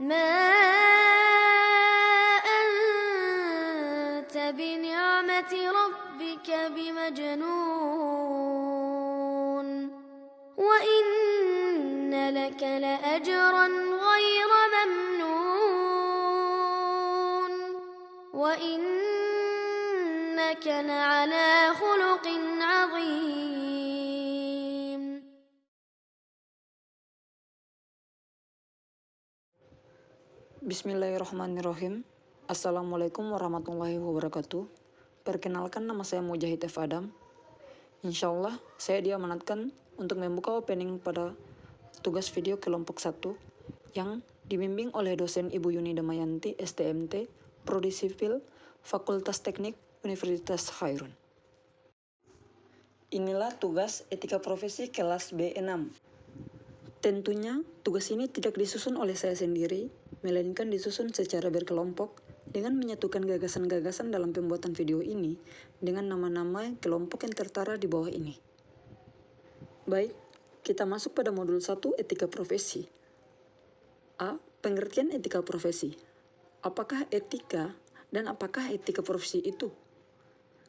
ما أنت بنعمة ربك بمجنون وإن لك لأجرا غير ممنون وإنك لعلى خلق عظيم. Bismillahirrahmanirrahim. Assalamualaikum warahmatullahi wabarakatuh. Perkenalkan, nama saya Mujahid F. Adam. Insyaallah saya diamanatkan untuk membuka opening pada tugas video kelompok 1 yang dibimbing oleh dosen Ibu Yuni Damayanti, STMT, Prodi Sipil, Fakultas Teknik, Universitas Khairun. Inilah tugas etika profesi kelas B6. Tentunya tugas ini tidak disusun oleh saya sendiri, melainkan disusun secara berkelompok dengan menyatukan gagasan-gagasan dalam pembuatan video ini dengan nama-nama kelompok yang tertera di bawah ini. Baik, kita masuk pada modul 1 etika profesi. A. Pengertian etika profesi. Apakah etika dan apakah etika profesi itu?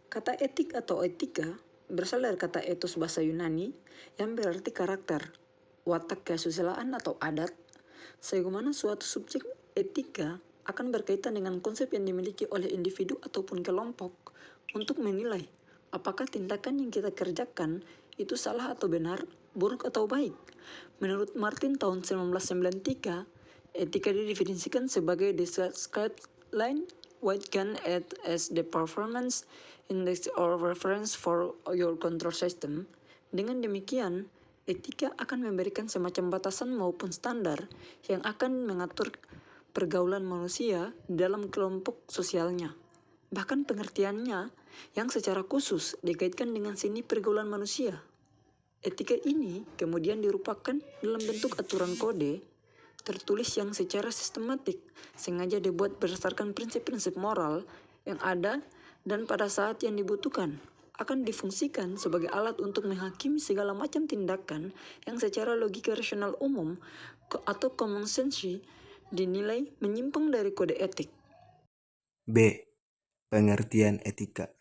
Kata etik atau etika berasal dari kata ethos bahasa Yunani yang berarti karakter, watak kesusilaan atau adat, sebagaimana suatu subjek etika akan berkaitan dengan konsep yang dimiliki oleh individu ataupun kelompok untuk menilai apakah tindakan yang kita kerjakan itu salah atau benar, buruk atau baik. Menurut Martin tahun 1993, etika didefinisikan sebagai the guideline which can act as the performance index or reference for your control system. Dengan demikian, etika akan memberikan semacam batasan maupun standar yang akan mengatur pergaulan manusia dalam kelompok sosialnya. Bahkan pengertiannya yang secara khusus dikaitkan dengan seni pergaulan manusia. Etika ini kemudian dirupakan dalam bentuk aturan kode tertulis yang secara sistematik sengaja dibuat berdasarkan prinsip-prinsip moral yang ada dan pada saat yang dibutuhkan akan difungsikan sebagai alat untuk menghakimi segala macam tindakan yang secara logika rasional umum atau common sense dinilai menyimpang dari kode etik. B. Pengertian etika.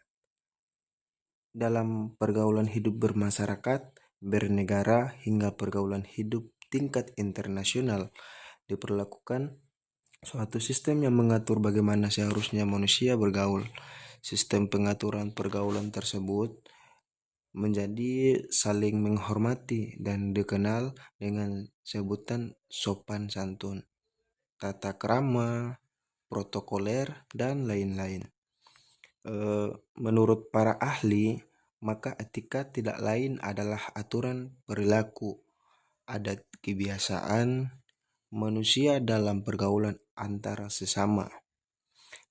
Dalam pergaulan hidup bermasyarakat, bernegara, hingga pergaulan hidup tingkat internasional, diperlakukan suatu sistem yang mengatur bagaimana seharusnya manusia bergaul. Sistem pengaturan pergaulan tersebut menjadi saling menghormati dan dikenal dengan sebutan sopan santun, tata krama, protokoler, dan lain-lain. Menurut para ahli, maka etika tidak lain adalah aturan perilaku, adat kebiasaan manusia dalam pergaulan antara sesama,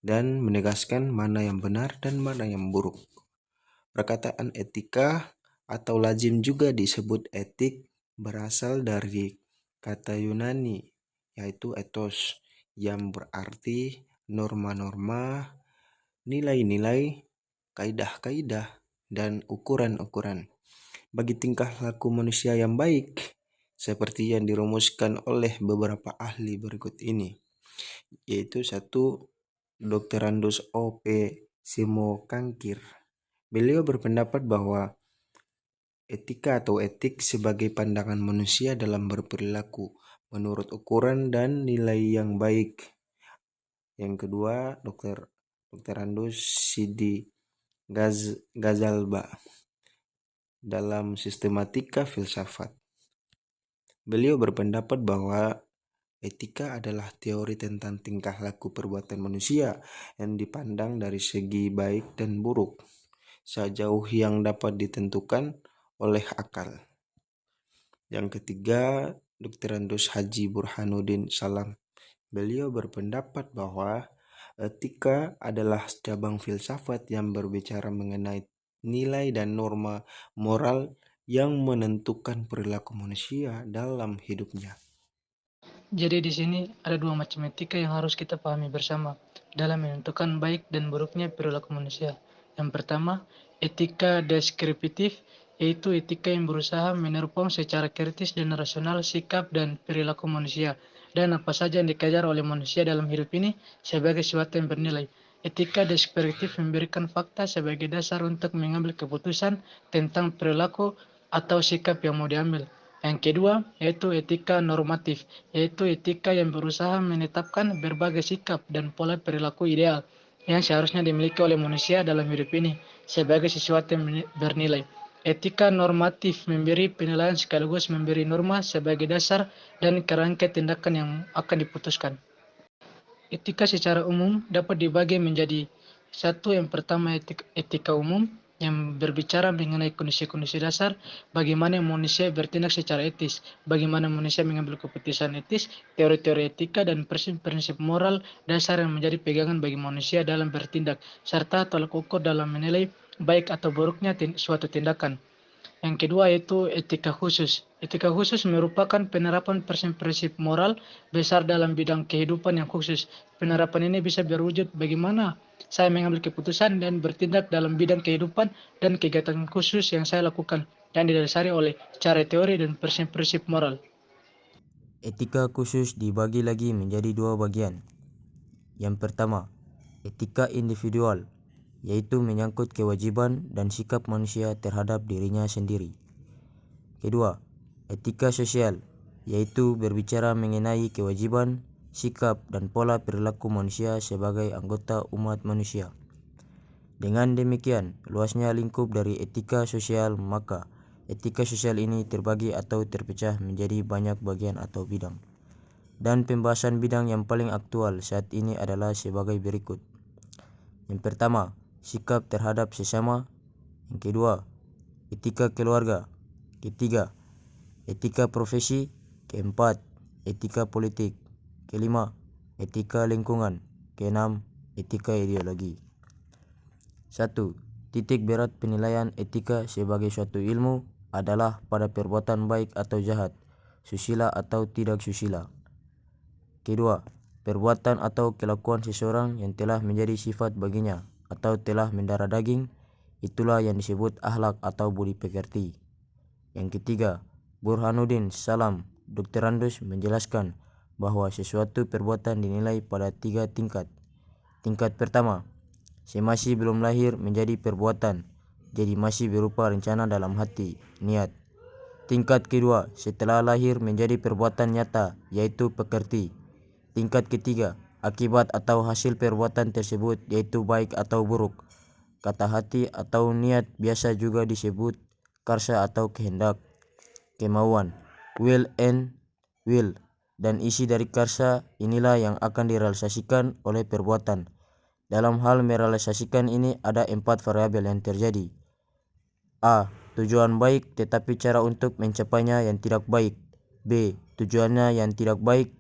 dan menegaskan mana yang benar dan mana yang buruk. Perkataan etika atau lazim juga disebut etik berasal dari kata Yunani yaitu ethos yang berarti norma-norma, nilai-nilai, kaidah-kaidah, dan ukuran-ukuran bagi tingkah laku manusia yang baik seperti yang dirumuskan oleh beberapa ahli berikut ini, yaitu 1. Dr. Andus O.P. Simokangkir. Beliau berpendapat bahwa etika atau etik sebagai pandangan manusia dalam berperilaku menurut ukuran dan nilai yang baik. Yang kedua, Dr. Andus Sidi Ghazalba dalam sistematika filsafat. Beliau berpendapat bahwa etika adalah teori tentang tingkah laku perbuatan manusia yang dipandang dari segi baik dan buruk, sejauh yang dapat ditentukan oleh akal. Yang ketiga, Dr. Andus Haji Burhanuddin Salam. Beliau berpendapat bahwa etika adalah cabang filsafat yang berbicara mengenai nilai dan norma moral yang menentukan perilaku manusia dalam hidupnya. Jadi di sini ada dua macam etika yang harus kita pahami bersama dalam menentukan baik dan buruknya perilaku manusia. Yang pertama, etika deskriptif, yaitu etika yang berusaha meneropong secara kritis dan rasional sikap dan perilaku manusia dan apa saja yang dikejar oleh manusia dalam hidup ini sebagai sesuatu yang bernilai. Etika deskriptif memberikan fakta sebagai dasar untuk mengambil keputusan tentang perilaku atau sikap yang mau diambil. Yang kedua, yaitu etika normatif, yaitu etika yang berusaha menetapkan berbagai sikap dan pola perilaku ideal yang seharusnya dimiliki oleh manusia dalam hidup ini sebagai sesuatu yang bernilai. Etika normatif memberi penilaian sekaligus memberi norma sebagai dasar dan kerangka tindakan yang akan diputuskan. Etika secara umum dapat dibagi menjadi satu, yang pertama etika umum yang berbicara mengenai kondisi-kondisi dasar bagaimana manusia bertindak secara etis, bagaimana manusia mengambil keputusan etis, teori-teori etika dan prinsip-prinsip moral dasar yang menjadi pegangan bagi manusia dalam bertindak, serta tolak ukur dalam menilai baik atau buruknya suatu tindakan. Yang kedua yaitu etika khusus. Etika khusus merupakan penerapan prinsip-prinsip moral besar dalam bidang kehidupan yang khusus. Penerapan ini bisa berwujud bagaimana saya mengambil keputusan dan bertindak dalam bidang kehidupan dan kegiatan khusus yang saya lakukan, yang didasari oleh cara teori dan prinsip-prinsip moral. Etika khusus dibagi lagi menjadi dua bagian. Yang pertama, etika individual, yaitu menyangkut kewajiban dan sikap manusia terhadap dirinya sendiri. Kedua, etika sosial, yaitu berbicara mengenai kewajiban, sikap, dan pola perilaku manusia sebagai anggota umat manusia. Dengan demikian, luasnya lingkup dari etika sosial, maka etika sosial ini terbagi atau terpecah menjadi banyak bagian atau bidang. Dan pembahasan bidang yang paling aktual saat ini adalah sebagai berikut. Yang pertama, sikap terhadap sesama. Yang kedua, etika keluarga. Ketiga, etika profesi. Keempat, etika politik. Kelima, etika lingkungan. Keenam, etika ideologi. 1. Titik berat penilaian etika sebagai suatu ilmu adalah pada perbuatan baik atau jahat, susila atau tidak susila. Kedua, perbuatan atau kelakuan seseorang yang telah menjadi sifat baginya atau telah mendarah daging, itulah yang disebut akhlak atau budi pekerti. Yang ketiga, Burhanuddin Salam Dokterandus menjelaskan bahwa sesuatu perbuatan dinilai pada 3 tingkat. Tingkat pertama, semasi belum lahir menjadi perbuatan, jadi masih berupa rencana dalam hati, niat. Tingkat kedua, setelah lahir menjadi perbuatan nyata, yaitu pekerti. Tingkat ketiga, akibat atau hasil perbuatan tersebut, yaitu baik atau buruk. Kata hati atau niat biasa juga disebut karsa atau kehendak, kemauan, will, dan isi dari karsa inilah yang akan direalisasikan oleh perbuatan. Dalam hal merealisasikan ini ada 4 variabel yang terjadi. A. Tujuan baik tetapi cara untuk mencapainya yang tidak baik. B. Tujuannya yang tidak baik,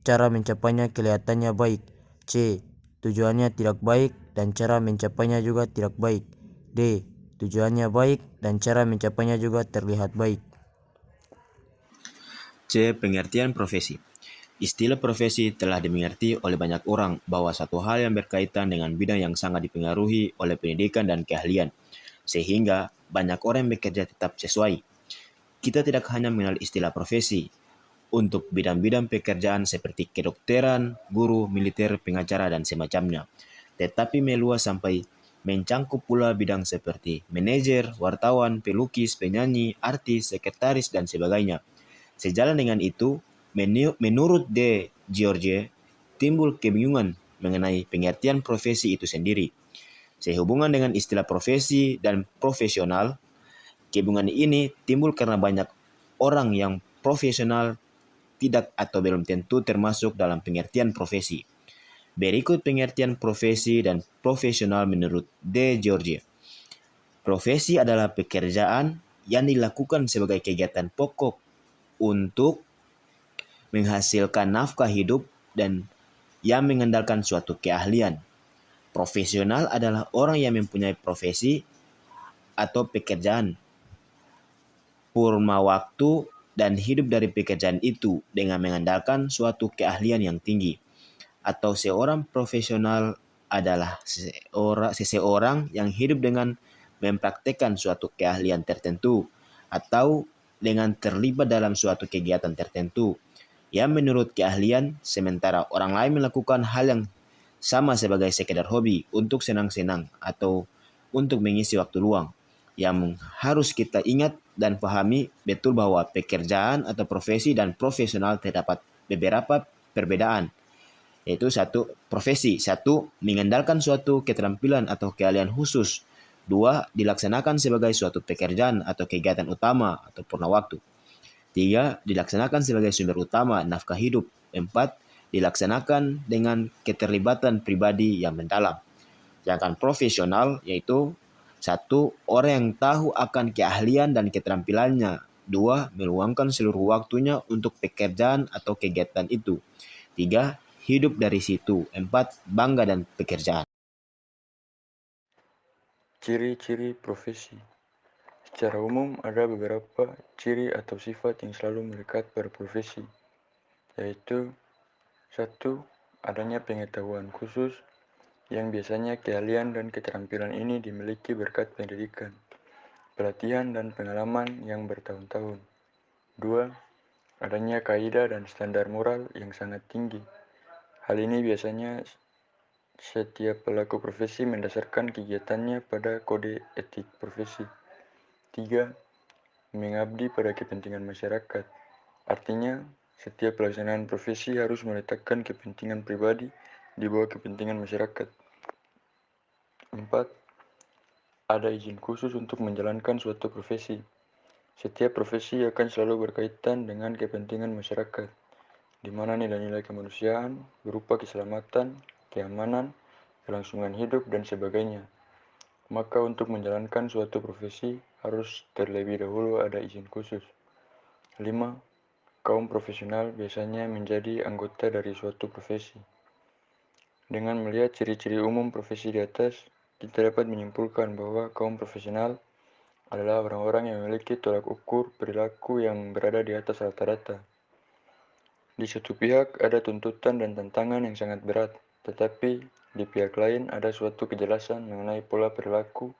cara mencapainya kelihatannya baik. C. Tujuannya tidak baik dan cara mencapainya juga tidak baik. D. Tujuannya baik dan cara mencapainya juga terlihat baik. C. Pengertian profesi. Istilah profesi telah dimengerti oleh banyak orang bahwa satu hal yang berkaitan dengan bidang yang sangat dipengaruhi oleh pendidikan dan keahlian, sehingga banyak orang yang bekerja tetap sesuai. Kita tidak hanya mengenal istilah profesi untuk bidang-bidang pekerjaan seperti kedokteran, guru, militer, pengacara, dan semacamnya, tetapi meluas sampai mencangkup pula bidang seperti manajer, wartawan, pelukis, penyanyi, artis, sekretaris, dan sebagainya. Sejalan dengan itu, menurut De Giorgi, timbul kebingungan mengenai pengertian profesi itu sendiri. Sehubungan dengan istilah profesi dan profesional, kebingungan ini timbul karena banyak orang yang profesional tidak atau belum tentu termasuk dalam pengertian profesi. Berikut pengertian profesi dan profesional menurut De Giorgi. Profesi adalah pekerjaan yang dilakukan sebagai kegiatan pokok untuk menghasilkan nafkah hidup dan yang mengandalkan suatu keahlian. Profesional adalah orang yang mempunyai profesi atau pekerjaan, purma waktu, dan hidup dari pekerjaan itu dengan mengandalkan suatu keahlian yang tinggi. Atau seorang profesional adalah seseorang yang hidup dengan mempraktekkan suatu keahlian tertentu atau dengan terlibat dalam suatu kegiatan tertentu. yang menurut keahlian, sementara orang lain melakukan hal yang sama sebagai sekedar hobi untuk senang-senang atau untuk mengisi waktu luang. Yang harus kita ingat dan pahami betul bahwa pekerjaan atau profesi dan profesional terdapat beberapa perbedaan, yaitu satu, profesi. Satu, mengandalkan suatu keterampilan atau keahlian khusus. Dua, dilaksanakan sebagai suatu pekerjaan atau kegiatan utama atau purna waktu. Tiga, dilaksanakan sebagai sumber utama nafkah hidup. Empat, dilaksanakan dengan keterlibatan pribadi yang mendalam. Sedangkan profesional yaitu satu, orang yang tahu akan keahlian dan keterampilannya. Dua, meluangkan seluruh waktunya untuk pekerjaan atau kegiatan itu. Tiga, hidup dari situ. Empat, bangga dan pekerjaan. Ciri-ciri profesi. Secara umum, ada beberapa ciri atau sifat yang selalu melekat pada profesi, yaitu satu, adanya pengetahuan khusus yang biasanya keahlian dan keterampilan ini dimiliki berkat pendidikan, pelatihan, dan pengalaman yang bertahun-tahun. Dua, adanya kaidah dan standar moral yang sangat tinggi. Hal ini biasanya setiap pelaku profesi mendasarkan kegiatannya pada kode etik profesi. Tiga, mengabdi pada kepentingan masyarakat. Artinya, setiap pelaksanaan profesi harus meletakkan kepentingan pribadi di bawah kepentingan masyarakat. Empat, ada izin khusus untuk menjalankan suatu profesi. Setiap profesi akan selalu berkaitan dengan kepentingan masyarakat, di mana nilai-nilai kemanusiaan berupa keselamatan, keamanan, kelangsungan hidup, dan sebagainya. Maka untuk menjalankan suatu profesi harus terlebih dahulu ada izin khusus. 5. Kaum profesional biasanya menjadi anggota dari suatu profesi. Dengan melihat ciri-ciri umum profesi di atas, kita dapat menyimpulkan bahwa kaum profesional adalah orang-orang yang memiliki tolak ukur perilaku yang berada di atas rata-rata. Di satu pihak ada tuntutan dan tantangan yang sangat berat, tetapi di pihak lain ada suatu kejelasan mengenai pola perilaku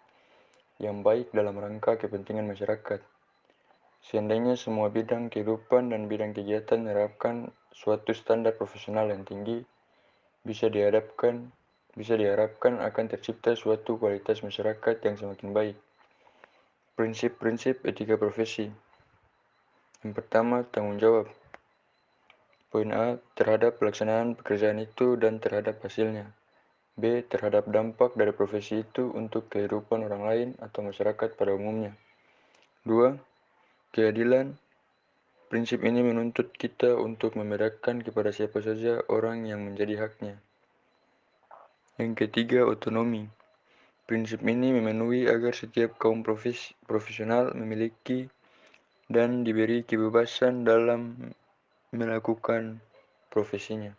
yang baik dalam rangka kepentingan masyarakat. Seandainya semua bidang kehidupan dan bidang kegiatan menerapkan suatu standar profesional yang tinggi, bisa diharapkan akan tercipta suatu kualitas masyarakat yang semakin baik. Prinsip-prinsip etika profesi. Yang pertama, tanggung jawab. Poin A, terhadap pelaksanaan pekerjaan itu dan terhadap hasilnya. B, terhadap dampak dari profesi itu untuk kehidupan orang lain atau masyarakat pada umumnya. 2. Keadilan. Prinsip ini menuntut kita untuk membedakan kepada siapa saja orang yang menjadi haknya. Yang ketiga, otonomi. Prinsip ini memenuhi agar setiap kaum profesional memiliki dan diberi kebebasan dalam melakukan profesinya.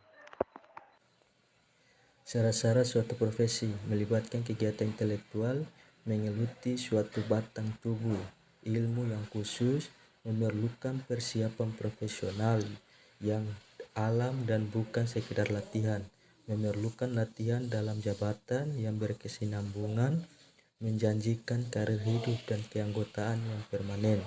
Syarat-syarat suatu profesi melibatkan kegiatan intelektual, menggeluti suatu batang tubuh, ilmu yang khusus, memerlukan persiapan profesional yang alam dan bukan sekedar latihan, memerlukan latihan dalam jabatan yang berkesinambungan, menjanjikan karir hidup dan keanggotaan yang permanen,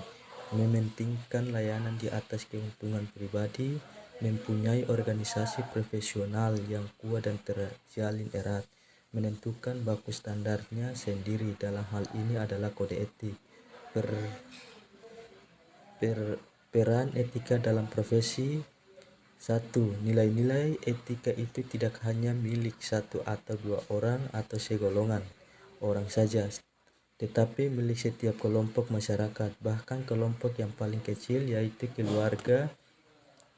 mementingkan layanan di atas keuntungan pribadi, mempunyai organisasi profesional yang kuat dan terjalin erat, menentukan baku standarnya sendiri. Dalam hal ini adalah kode etik. Peran etika dalam profesi. 1. Nilai-nilai etika itu tidak hanya milik satu atau dua orang atau segolongan orang saja, tetapi milik setiap kelompok masyarakat, bahkan kelompok yang paling kecil yaitu keluarga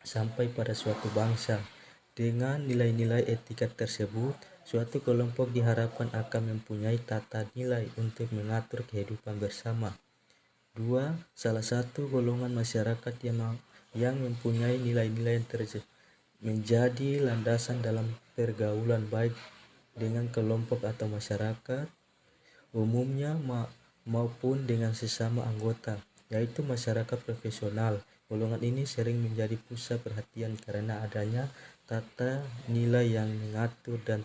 sampai pada suatu bangsa. Dengan nilai-nilai etika tersebut, suatu kelompok diharapkan akan mempunyai tata nilai untuk mengatur kehidupan bersama. 2. Salah satu golongan masyarakat yang mempunyai nilai-nilai yang menjadi landasan dalam pergaulan baik dengan kelompok atau masyarakat umumnya maupun dengan sesama anggota, yaitu masyarakat profesional. Golongan ini sering menjadi pusat perhatian karena adanya tata nilai yang mengatur dan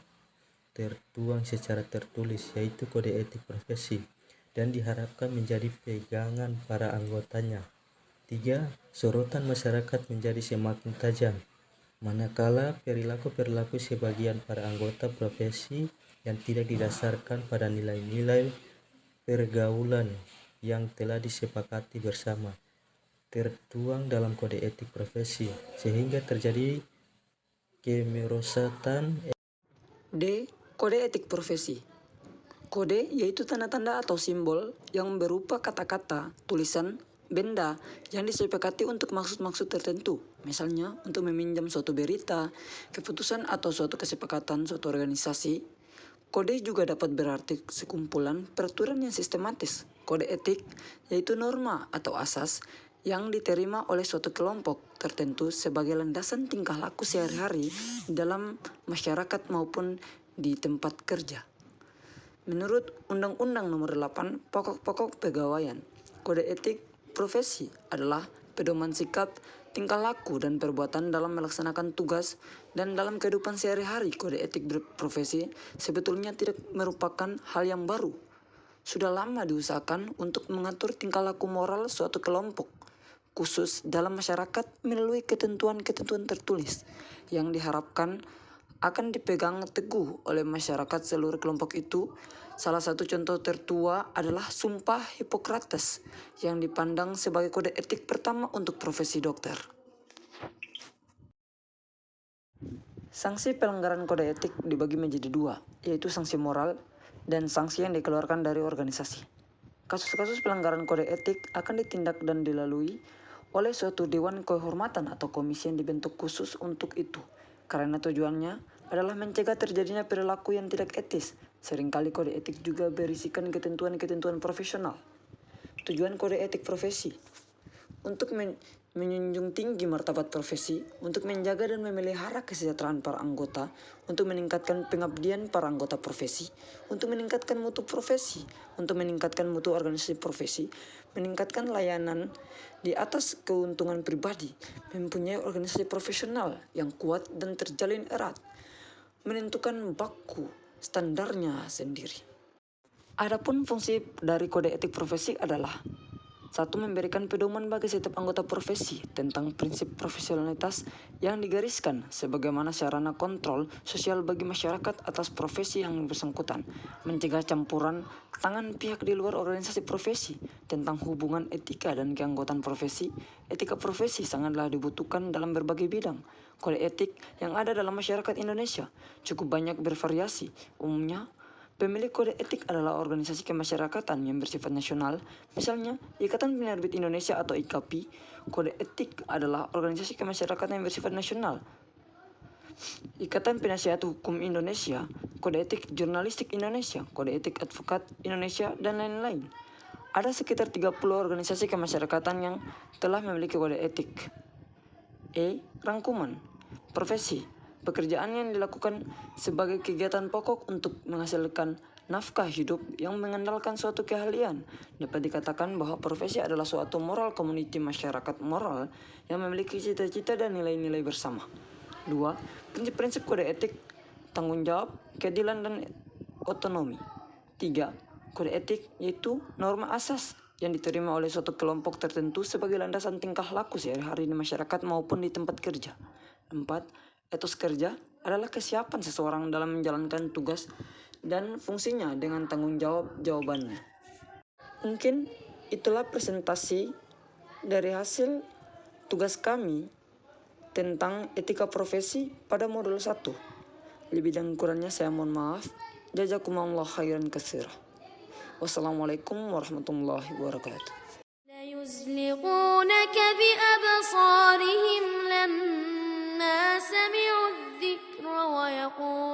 tertuang secara tertulis, yaitu kode etik profesi, dan diharapkan menjadi pegangan para anggotanya. 3. Sorotan masyarakat menjadi semakin tajam, manakala perilaku-perilaku sebagian para anggota profesi yang tidak didasarkan pada nilai-nilai pergaulan yang telah disepakati bersama tertuang dalam kode etik profesi, sehingga terjadi kemerosotan. D. Kode etik profesi. Kode yaitu tanda-tanda atau simbol yang berupa kata-kata, tulisan, benda yang disepakati untuk maksud-maksud tertentu. Misalnya untuk meminjam suatu berita, keputusan atau suatu kesepakatan suatu organisasi. Kode juga dapat berarti sekumpulan peraturan yang sistematis. Kode etik yaitu norma atau asas yang diterima oleh suatu kelompok tertentu sebagai landasan tingkah laku sehari-hari dalam masyarakat maupun di tempat kerja. Menurut Undang-Undang Nomor 8 Pokok-pokok Pegawaian, kode etik profesi adalah pedoman sikap, tingkah laku dan perbuatan dalam melaksanakan tugas dan dalam kehidupan sehari-hari. Kode etik profesi sebetulnya tidak merupakan hal yang baru. Sudah lama diusahakan untuk mengatur tingkah laku moral suatu kelompok khusus dalam masyarakat melalui ketentuan-ketentuan tertulis yang diharapkan akan dipegang teguh oleh masyarakat seluruh kelompok itu. Salah satu contoh tertua adalah Sumpah Hippocrates yang dipandang sebagai kode etik pertama untuk profesi dokter. Sanksi pelanggaran kode etik dibagi menjadi dua, yaitu sanksi moral dan sanksi yang dikeluarkan dari organisasi. Kasus-kasus pelanggaran kode etik akan ditindak dan dilalui oleh suatu dewan kehormatan atau komisi yang dibentuk khusus untuk itu, karena tujuannya adalah mencegah terjadinya perilaku yang tidak etis. Seringkali kode etik juga berisikan ketentuan-ketentuan profesional. Tujuan kode etik profesi untuk menjunjung tinggi martabat profesi, untuk menjaga dan memelihara kesejahteraan para anggota, untuk meningkatkan pengabdian para anggota profesi, untuk meningkatkan mutu profesi, untuk meningkatkan mutu organisasi profesi, meningkatkan layanan di atas keuntungan pribadi, mempunyai organisasi profesional yang kuat dan terjalin erat, menentukan baku standarnya sendiri. Adapun fungsi dari kode etik profesi adalah: 1. Memberikan pedoman bagi setiap anggota profesi tentang prinsip profesionalitas yang digariskan sebagaimana sarana kontrol sosial bagi masyarakat atas profesi yang bersangkutan, mencegah campuran tangan pihak di luar organisasi profesi tentang hubungan etika dan keanggotaan profesi. Etika profesi sangatlah dibutuhkan dalam berbagai bidang. Kode etik yang ada dalam masyarakat Indonesia cukup banyak bervariasi. Umumnya, pemilik kode etik adalah organisasi kemasyarakatan yang bersifat nasional, misalnya Ikatan Penerbit Indonesia atau IKAPI. Kode etik adalah organisasi kemasyarakatan yang bersifat nasional. Ikatan Penasihat Hukum Indonesia, Kode Etik Jurnalistik Indonesia, Kode Etik Advokat Indonesia, dan lain-lain. Ada sekitar 30 organisasi kemasyarakatan yang telah memiliki kode etik. Rangkuman. Profesi. Pekerjaan yang dilakukan sebagai kegiatan pokok untuk menghasilkan nafkah hidup yang mengandalkan suatu keahlian. Dapat dikatakan bahwa profesi adalah suatu moral community masyarakat moral yang memiliki cita-cita dan nilai-nilai bersama. 2. Prinsip-prinsip kode etik, tanggung jawab, keadilan, dan otonomi. 3. Kode etik yaitu norma asas yang diterima oleh suatu kelompok tertentu sebagai landasan tingkah laku sehari-hari di masyarakat maupun di tempat kerja. 4. Etos kerja adalah kesiapan seseorang dalam menjalankan tugas dan fungsinya dengan tanggung jawab jawabannya. Mungkin itulah presentasi dari hasil tugas kami tentang etika profesi pada modul 1. Lebih dan kurangnya saya mohon maaf. Jazakumullah khairan katsira. Wassalamualaikum warahmatullahi wabarakatuh. ليزلقونك بأبصارهم لما سمعوا الذكر ويقولون